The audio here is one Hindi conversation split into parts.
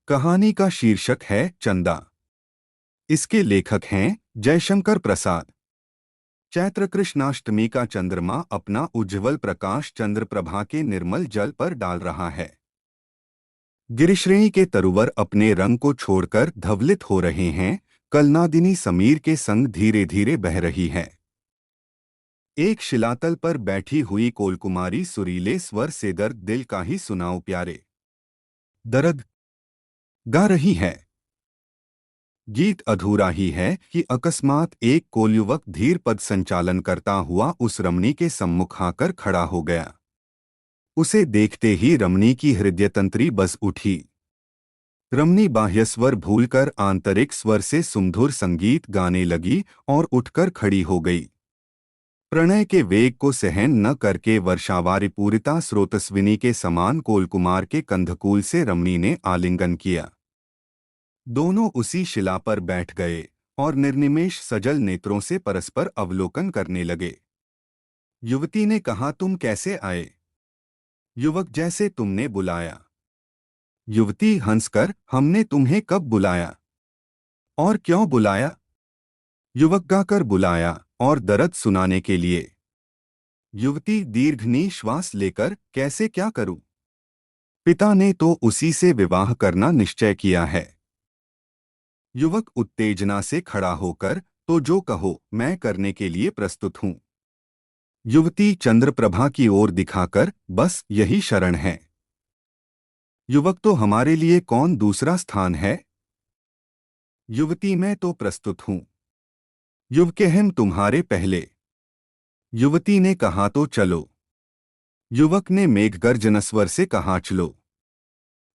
कहानी का शीर्षक है चंदा। इसके लेखक हैं जयशंकर प्रसाद। चैत्र कृष्णाष्टमी का चंद्रमा अपना उज्ज्वल प्रकाश चंद्रप्रभा के निर्मल जल पर डाल रहा है। गिरिश्रेणी के तरुवर अपने रंग को छोड़कर धवलित हो रहे हैं। कलनादिनी समीर के संग धीरे धीरे बह रही है। एक शिलातल पर बैठी हुई कोलकुमारी सुरीले स्वर से दर्द दिल का ही सुनाओ प्यारे दर्द गा रही है। गीत अधूरा ही है कि अकस्मात एक कोलयुवक धीर पद संचालन करता हुआ उस रमणी के सम्मुख आकर खड़ा हो गया। उसे देखते ही रमणी की हृदयतंत्री बस उठी। रमणी बाह्य स्वर भूलकर आंतरिक स्वर से सुमधुर संगीत गाने लगी और उठकर खड़ी हो गई। प्रणय के वेग को सहन न करके वर्षावारी पूरिता स्रोतस्विनी के समान कोलकुमार के कंधकूल से रमणी ने आलिंगन किया। दोनों उसी शिला पर बैठ गए और निर्निमेष सजल नेत्रों से परस्पर अवलोकन करने लगे। युवती ने कहा, तुम कैसे आए? युवक, जैसे तुमने बुलाया। युवती हंसकर, हमने तुम्हें कब बुलाया और क्यों बुलाया? युवक, गाकर बुलाया और दर्द सुनाने के लिए। युवती दीर्घ श्वास लेकर, कैसे क्या करूं? पिता ने तो उसी से विवाह करना निश्चय किया है। युवक उत्तेजना से खड़ा होकर, तो जो कहो मैं करने के लिए प्रस्तुत हूं। युवती चंद्रप्रभा की ओर दिखाकर, बस यही शरण है। युवक, तो हमारे लिए कौन दूसरा स्थान है? युवती, मैं तो प्रस्तुत हूं। युवक, हम तुम्हारे पहले। युवती ने कहा, तो चलो। युवक ने मेघगर्जन स्वर से कहा, चलो।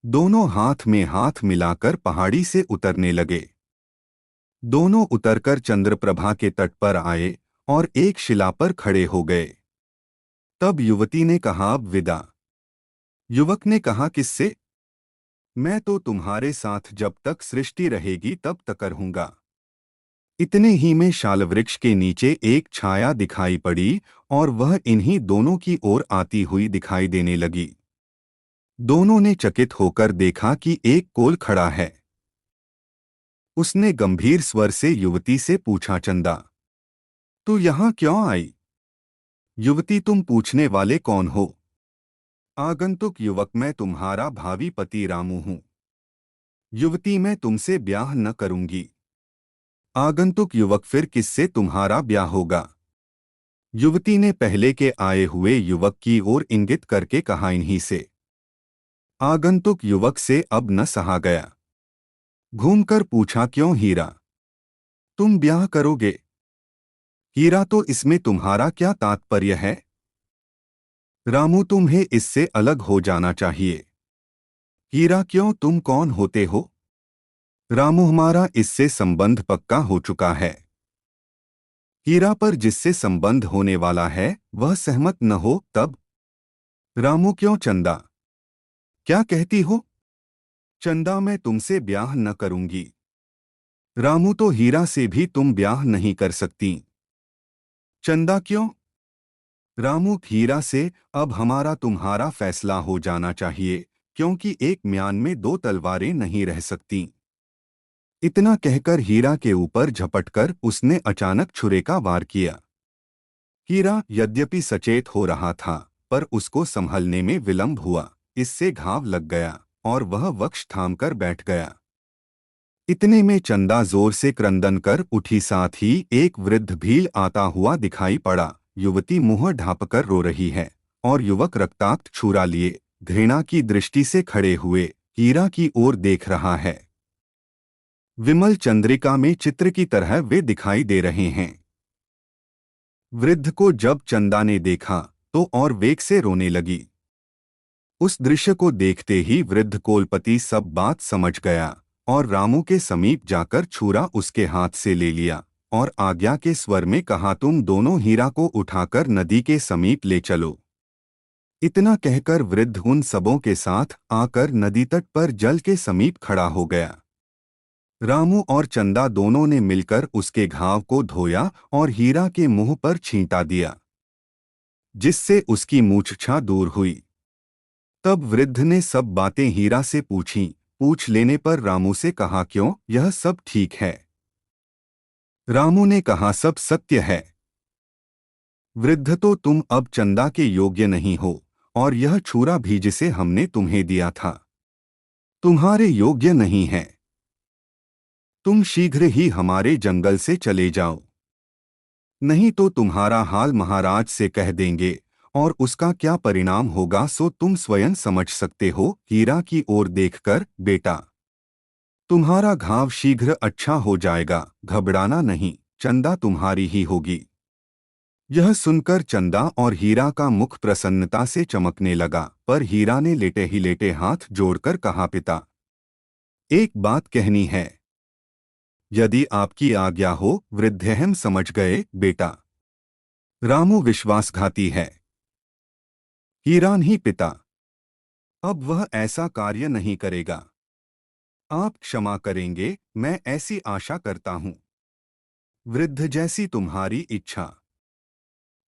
दोनों हाथ में हाथ मिलाकर पहाड़ी से उतरने लगे। दोनों उतरकर चंद्रप्रभा के तट पर आए और एक शिला पर खड़े हो गए। तब युवती ने कहा, अब विदा। युवक ने कहा, किससे? मैं तो तुम्हारे साथ जब तक सृष्टि रहेगी तब तक रहूंगा। इतने ही में शालवृक्ष के नीचे एक छाया दिखाई पड़ी और वह इन्हीं दोनों की ओर आती हुई दिखाई देने लगी। दोनों ने चकित होकर देखा कि एक कोल खड़ा है। उसने गंभीर स्वर से युवती से पूछा, चंदा, तू यहाँ क्यों आई? युवती, तुम पूछने वाले कौन हो? आगंतुक। युवक, मैं तुम्हारा भावी पति रामू हूं। युवती, मैं तुमसे ब्याह न करूंगी। आगंतुक युवक, फिर किससे तुम्हारा ब्याह होगा? युवती ने पहले के आए हुए युवक की ओर इंगित करके कहा, इन्हीं से। आगंतुक युवक से अब न सहा गया। घूमकर पूछा, क्यों हीरा, तुम ब्याह करोगे? हीरा, तो इसमें तुम्हारा क्या तात्पर्य है? रामू, तुम्हें इससे अलग हो जाना चाहिए। हीरा, क्यों, तुम कौन होते हो? रामू, हमारा इससे संबंध पक्का हो चुका है। हीरा, पर जिससे संबंध होने वाला है वह सहमत न हो तब? रामू, क्यों चंदा, क्या कहती हो? चंदा, मैं तुमसे ब्याह न करूंगी। रामू, तो हीरा से भी तुम ब्याह नहीं कर सकती। चंदा, क्यों? रामू, हीरा से अब हमारा तुम्हारा फैसला हो जाना चाहिए, क्योंकि एक म्यान में दो तलवारें नहीं रह सकती। इतना कहकर हीरा के ऊपर झपटकर उसने अचानक छुरे का वार किया। हीरा यद्यपि सचेत हो रहा था, पर उसको संभलने में विलंब हुआ। इससे घाव लग गया और वह वक्ष थामकर बैठ गया। इतने में चंदा जोर से क्रंदन कर उठी, साथ ही एक वृद्ध भील आता हुआ दिखाई पड़ा। युवती मुंह ढांपकर रो रही है और युवक रक्ताक्त छुरा लिए घृणा की दृष्टि से खड़े हुए हीरा की ओर देख रहा है। विमल चंद्रिका में चित्र की तरह वे दिखाई दे रहे हैं। वृद्ध को जब चंदा ने देखा तो और वेग से रोने लगी। उस दृश्य को देखते ही वृद्ध कोलपति सब बात समझ गया और रामू के समीप जाकर छुरा उसके हाथ से ले लिया और आज्ञा के स्वर में कहा, तुम दोनों हीरा को उठाकर नदी के समीप ले चलो। इतना कहकर वृद्ध उन सबों के साथ आकर नदी तट पर जल के समीप खड़ा हो गया। रामू और चंदा दोनों ने मिलकर उसके घाव को धोया और हीरा के मुंह पर छींटा दिया, जिससे उसकी मूर्छा दूर हुई। तब वृद्ध ने सब बातें हीरा से पूछीं पूछ लेने पर रामू से कहा, क्यों, यह सब ठीक है? रामू ने कहा, सब सत्य है। वृद्ध, तो तुम अब चंदा के योग्य नहीं हो, और यह छुरा भी जिसे हमने तुम्हें दिया था तुम्हारे योग्य नहीं है। तुम शीघ्र ही हमारे जंगल से चले जाओ, नहीं तो तुम्हारा हाल महाराज से कह देंगे, और उसका क्या परिणाम होगा सो तुम स्वयं समझ सकते हो। हीरा की ओर देखकर, बेटा, तुम्हारा घाव शीघ्र अच्छा हो जाएगा, घबराना नहीं, चंदा तुम्हारी ही होगी। यह सुनकर चंदा और हीरा का मुख प्रसन्नता से चमकने लगा, पर हीरा ने लेटे ही लेटे हाथ जोड़कर कहा, पिता, एक बात कहनी है। यदि आपकी आज्ञा हो। वृद्धहम समझ गए, बेटा। रामू विश्वासघाती है। हीरा नहीं, पिता। अब वह ऐसा कार्य नहीं करेगा। आप क्षमा करेंगे, मैं ऐसी आशा करता हूं। वृद्ध, जैसी तुम्हारी इच्छा।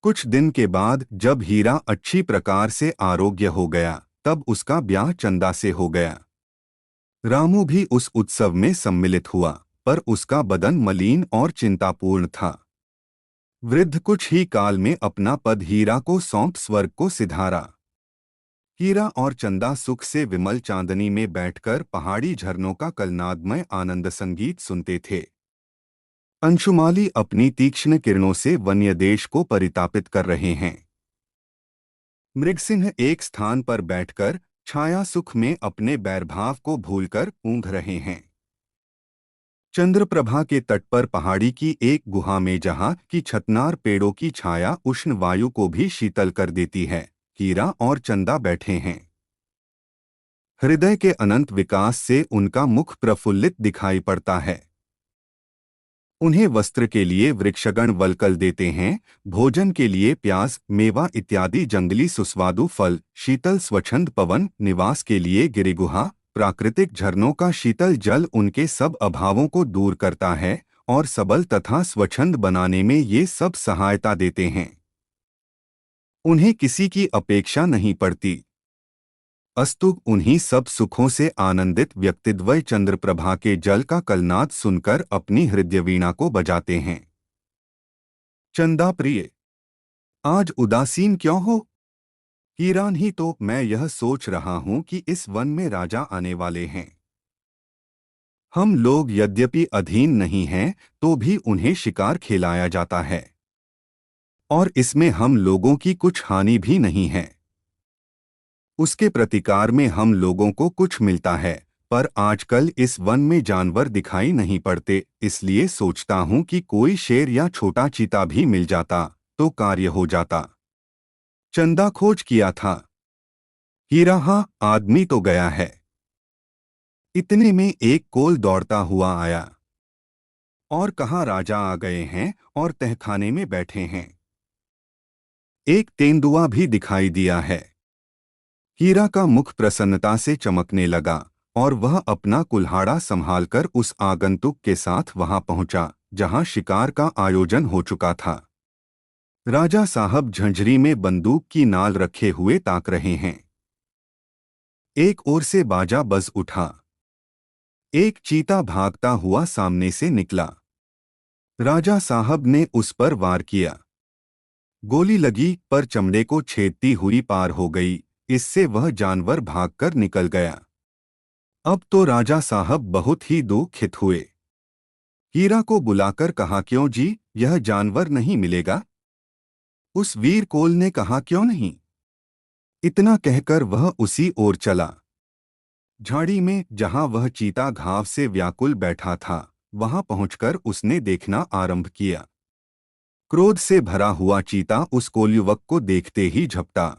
कुछ दिन के बाद जब हीरा अच्छी प्रकार से आरोग्य हो गया, तब उसका ब्याह चंदा से हो गया। रामू भी उस उत्सव में सम्मिलित हुआ, पर उसका बदन मलिन और चिंतापूर्ण था। वृद्ध कुछ ही काल में अपना पद हीरा को सौंप स्वर्ग को सिधारा। हीरा और चंदा सुख से विमल चांदनी में बैठकर पहाड़ी झरनों का कलनादमय आनंद संगीत सुनते थे। अंशुमाली अपनी तीक्ष्ण किरणों से वन्य देश को परितापित कर रहे हैं। मृगसिंह एक स्थान पर बैठकर छाया सुख में अपने बैरभाव को भूलकर ऊँघ रहे हैं। चंद्रप्रभा के तट पर पहाड़ी की एक गुहा में जहाँ की छतनार पेड़ों की छाया उष्ण वायु को भी शीतल कर देती है, हीरा और चंदा बैठे हैं। हृदय के अनंत विकास से उनका मुख प्रफुल्लित दिखाई पड़ता है। उन्हें वस्त्र के लिए वृक्षगण वलकल देते हैं, भोजन के लिए प्याज, मेवा इत्यादि जंगली सुस्वादु फल, शीतल स्वच्छंद पवन, निवास के लिए गिरिगुहा, प्राकृतिक झरनों का शीतल जल उनके सब अभावों को दूर करता है और सबल तथा स्वच्छंद बनाने में ये सब सहायता देते हैं। उन्हें किसी की अपेक्षा नहीं पड़ती, अस्तु उन्हीं सब सुखों से आनंदित व्यक्तिद्वय चंद्रप्रभा के जल का कलनाद सुनकर अपनी हृदय वीणा को बजाते हैं। चंदा प्रिय, आज उदासीन क्यों हो? हीरान ही तो मैं यह सोच रहा हूं कि इस वन में राजा आने वाले हैं। हम लोग यद्यपि अधीन नहीं हैं, तो भी उन्हें शिकार खिलाया जाता है, और इसमें हम लोगों की कुछ हानि भी नहीं है। उसके प्रतिकार में हम लोगों को कुछ मिलता है, पर आजकल इस वन में जानवर दिखाई नहीं पड़ते, इसलिए सोचता हूं कि कोई शेर या छोटा चीता भी मिल जाता तो कार्य हो जाता। चंदा खोज किया था। हीरा, हाँ, आदमी तो गया है। इतने में एक कोल दौड़ता हुआ आया और कहा, राजा आ गए हैं और तहखाने में बैठे हैं। एक तेंदुआ भी दिखाई दिया है। हीरा का मुख प्रसन्नता से चमकने लगा और वह अपना कुल्हाड़ा संभालकर उस आगंतुक के साथ वहां पहुंचा जहां शिकार का आयोजन हो चुका था। राजा साहब झंझरी में बंदूक की नाल रखे हुए ताक रहे हैं। एक ओर से बाजा बज उठा। एक चीता भागता हुआ सामने से निकला। राजा साहब ने उस पर वार किया। गोली लगी पर चमड़े को छेदती हुई पार हो गई, इससे वह जानवर भागकर निकल गया। अब तो राजा साहब बहुत ही दुखित हुए। हीरा को बुलाकर कहा, क्यों जी, यह जानवर नहीं मिलेगा? उस वीर कोल ने कहा, क्यों नहीं। इतना कहकर वह उसी ओर चला। झाड़ी में जहां वह चीता घाव से व्याकुल बैठा था, वहां पहुंचकर उसने देखना आरंभ किया। क्रोध से भरा हुआ चीता उस कोल युवक को देखते ही झपटा।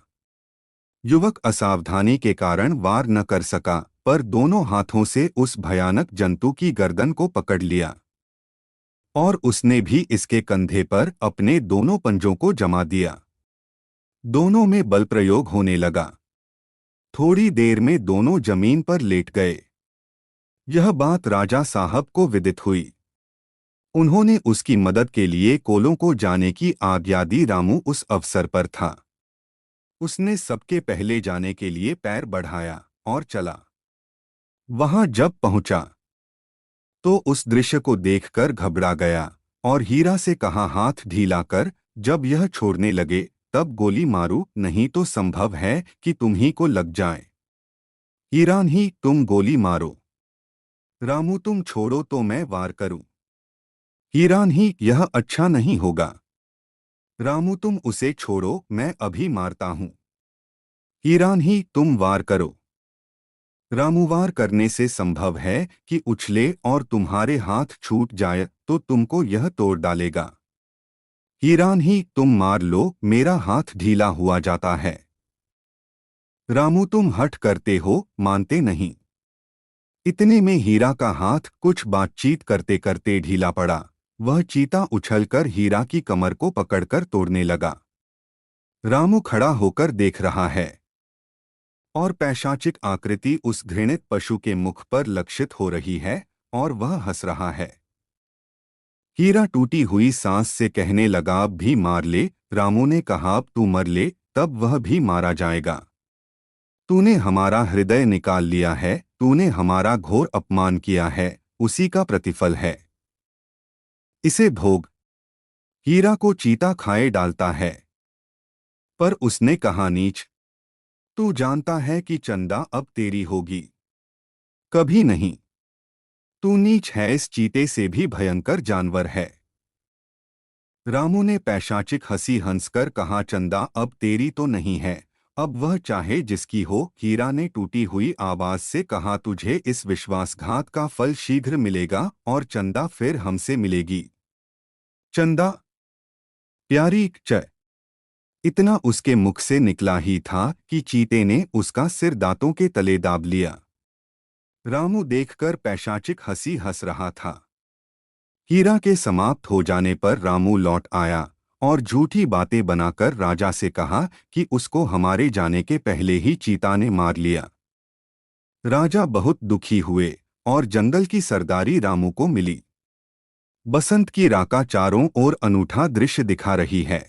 युवक असावधानी के कारण वार न कर सका, पर दोनों हाथों से उस भयानक जंतु की गर्दन को पकड़ लिया और उसने भी इसके कंधे पर अपने दोनों पंजों को जमा दिया। दोनों में बल प्रयोग होने लगा। थोड़ी देर में दोनों जमीन पर लेट गए। यह बात राजा साहब को विदित हुई। उन्होंने उसकी मदद के लिए कोलों को जाने की आज्ञा दी। रामू उस अवसर पर था। उसने सबके पहले जाने के लिए पैर बढ़ाया और चला। वहां जब पहुंचा तो उस दृश्य को देखकर घबरा गया और हीरा से कहा, हाथ ढीला कर, जब यह छोड़ने लगे तब गोली मारूं, नहीं तो संभव है कि तुम्ही को लग जाए। हीरान ही, तुम गोली मारो। रामू, तुम छोड़ो तो मैं वार करूं। हीरान ही, यह अच्छा नहीं होगा। रामू, तुम उसे छोड़ो, मैं अभी मारता हूं। हीरान ही, तुम वार करो। रामू, वार करने से संभव है कि उछले और तुम्हारे हाथ छूट जाए तो तुमको यह तोड़ डालेगा। हीरान ही, तुम मार लो, मेरा हाथ ढीला हुआ जाता है। रामू, तुम हठ करते हो, मानते नहीं। इतने में हीरा का हाथ कुछ बातचीत करते करते ढीला पड़ा। वह चीता उछलकर हीरा की कमर को पकड़कर तोड़ने लगा। रामू खड़ा होकर देख रहा है और पैशाचिक आकृति उस घृणित पशु के मुख पर लक्षित हो रही है और वह हंस रहा है। हीरा टूटी हुई सांस से कहने लगा, अब भी मार ले। रामू ने कहा, अब तू मर ले, तब वह भी मारा जाएगा। तूने हमारा हृदय निकाल लिया है, तूने हमारा घोर अपमान किया है, उसी का प्रतिफल है। इसे भोग। हीरा को चीता खाए डालता है। पर उसने कहा, नीच, तू जानता है कि चंदा अब तेरी होगी। कभी नहीं। तू नीच है, इस चीते से भी भयंकर जानवर है। रामू ने पैशाचिक हंसी हंसकर कहा, चंदा अब तेरी तो नहीं है, अब वह चाहे जिसकी हो। हीरा ने टूटी हुई आवाज से कहा, तुझे इस विश्वासघात का फल शीघ्र मिलेगा और चंदा फिर हमसे मिलेगी। चंदा प्यारी च। इतना उसके मुख से निकला ही था कि चीते ने उसका सिर दांतों के तले दाब लिया। रामू देखकर पैशाचिक हंसी हंस रहा था। हीरा के समाप्त हो जाने पर रामू लौट आया और झूठी बातें बनाकर राजा से कहा कि उसको हमारे जाने के पहले ही चीता ने मार लिया। राजा बहुत दुखी हुए और जंगल की सरदारी रामू को मिली। बसंत की राका चारों ओर अनूठा दृश्य दिखा रही है।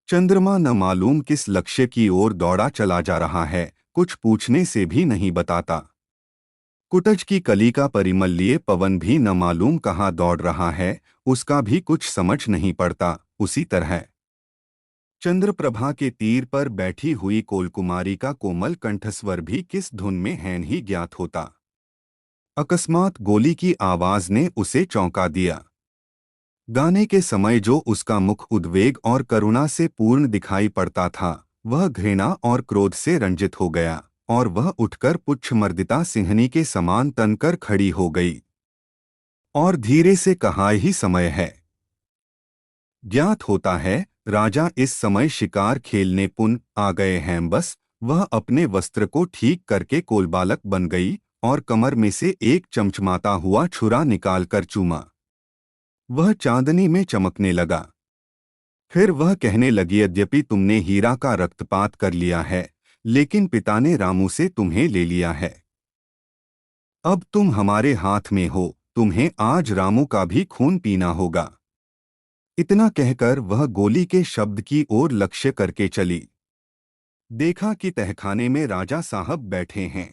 चंद्रमा न मालूम किस लक्ष्य की ओर दौड़ा चला जा रहा है, कुछ पूछने से भी नहीं बताता। कुटज की कली का परिमल लिए पवन भी न मालूम कहाँ दौड़ रहा है, उसका भी कुछ समझ नहीं पड़ता। उसी तरह चंद्रप्रभा के तीर पर बैठी हुई कोलकुमारी का कोमल कंठस्वर भी किस धुन में है नहीं ज्ञात होता। अकस्मात गोली की आवाज ने उसे चौंका दिया। गाने के समय जो उसका मुख उद्वेग और करुणा से पूर्ण दिखाई पड़ता था, वह घृणा और क्रोध से रंजित हो गया और वह उठकर पुच्छमर्दिता सिंहनी के समान तनकर खड़ी हो गई और धीरे से कहा, ही समय है। ज्ञात होता है राजा इस समय शिकार खेलने पुन आ गए हैं। बस वह अपने वस्त्र को ठीक करके कोलबालक बन गई और कमर में से एक चमचमाता हुआ छुरा निकालकर चूमा। वह चांदनी में चमकने लगा। फिर वह कहने लगी, यद्यपि तुमने हीरा का रक्तपात कर लिया है, लेकिन पिता ने रामू से तुम्हें ले लिया है। अब तुम हमारे हाथ में हो, तुम्हें आज रामू का भी खून पीना होगा। इतना कहकर वह गोली के शब्द की ओर लक्ष्य करके चली। देखा कि तहखाने में राजा साहब बैठे हैं।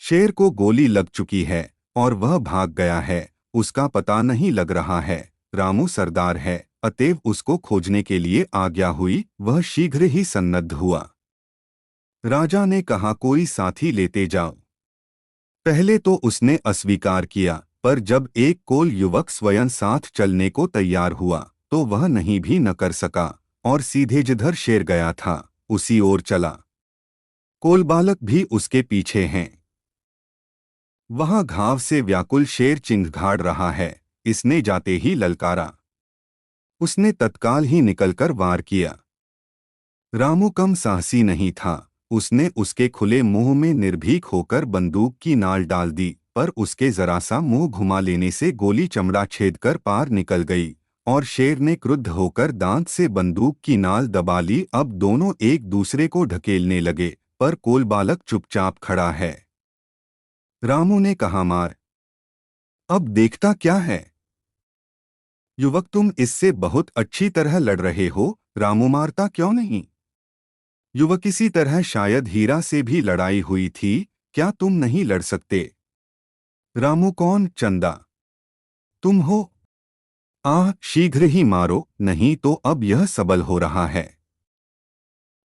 शेर को गोली लग चुकी है और वह भाग गया है, उसका पता नहीं लग रहा है। रामू सरदार है, अतएव उसको खोजने के लिए आज्ञा हुई। वह शीघ्र ही सन्नद्ध हुआ। राजा ने कहा, कोई साथी लेते जाओ। पहले तो उसने अस्वीकार किया, पर जब एक कोल युवक स्वयं साथ चलने को तैयार हुआ तो वह नहीं भी न कर सका और सीधे जिधर शेर गया था उसी ओर चला। कोल बालक भी उसके पीछे हैं। वहां घाव से व्याकुल शेर चिंघाड़ रहा है। इसने जाते ही ललकारा। उसने तत्काल ही निकलकर वार किया। रामू कम साहसी नहीं था। उसने उसके खुले मुंह में निर्भीक होकर बंदूक की नाल डाल दी, पर उसके जरा सा मुंह घुमा लेने से गोली चमड़ा छेदकर पार निकल गई और शेर ने क्रुद्ध होकर दांत से बंदूक की नाल दबा ली। अब दोनों एक दूसरे को ढकेलने लगे, पर कोलबालक चुपचाप खड़ा है। रामू ने कहा, मार। अब देखता क्या है। युवक, तुम इससे बहुत अच्छी तरह लड़ रहे हो, रामू मारता क्यों नहीं। युवक, इसी तरह शायद हीरा से भी लड़ाई हुई थी क्या तुम नहीं लड़ सकते? रामू, कौन? चंदा, तुम हो? शीघ्र ही मारो, नहीं तो अब यह सबल हो रहा है।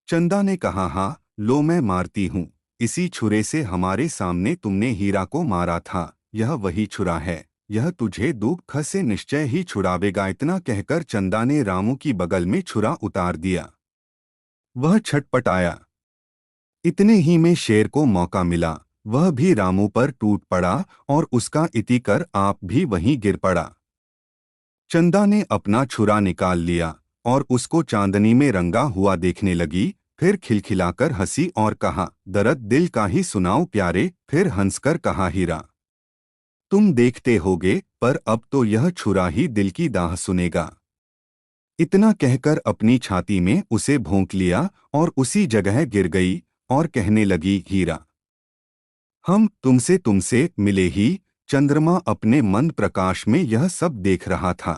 चंदा ने कहा, हाँ लो मैं मारती हूँ। इसी छुरे से हमारे सामने तुमने हीरा को मारा था, यह वही छुरा है। यह तुझे दुख से निश्चय ही छुड़ावेगा। इतना कहकर चंदा ने रामू की बगल में छुरा उतार दिया। वह छटपटाया। इतने ही में शेर को मौका मिला। वह भी रामू पर टूट पड़ा और उसका इति कर आप भी वहीं गिर पड़ा। चंदा ने अपना छुरा निकाल लिया और उसको चांदनी में रंगा हुआ देखने लगी। फिर खिलखिलाकर हंसी और कहा, दर्द दिल का ही सुनाओ प्यारे। फिर हंसकर कहा, हीरा तुम देखते होगे, पर अब तो यह छुरा ही दिल की दाह सुनेगा। इतना कहकर अपनी छाती में उसे भोंक लिया और उसी जगह गिर गई और कहने लगी, हीरा हम तुमसे तुमसे मिले ही। चंद्रमा अपने मंद प्रकाश में यह सब देख रहा था।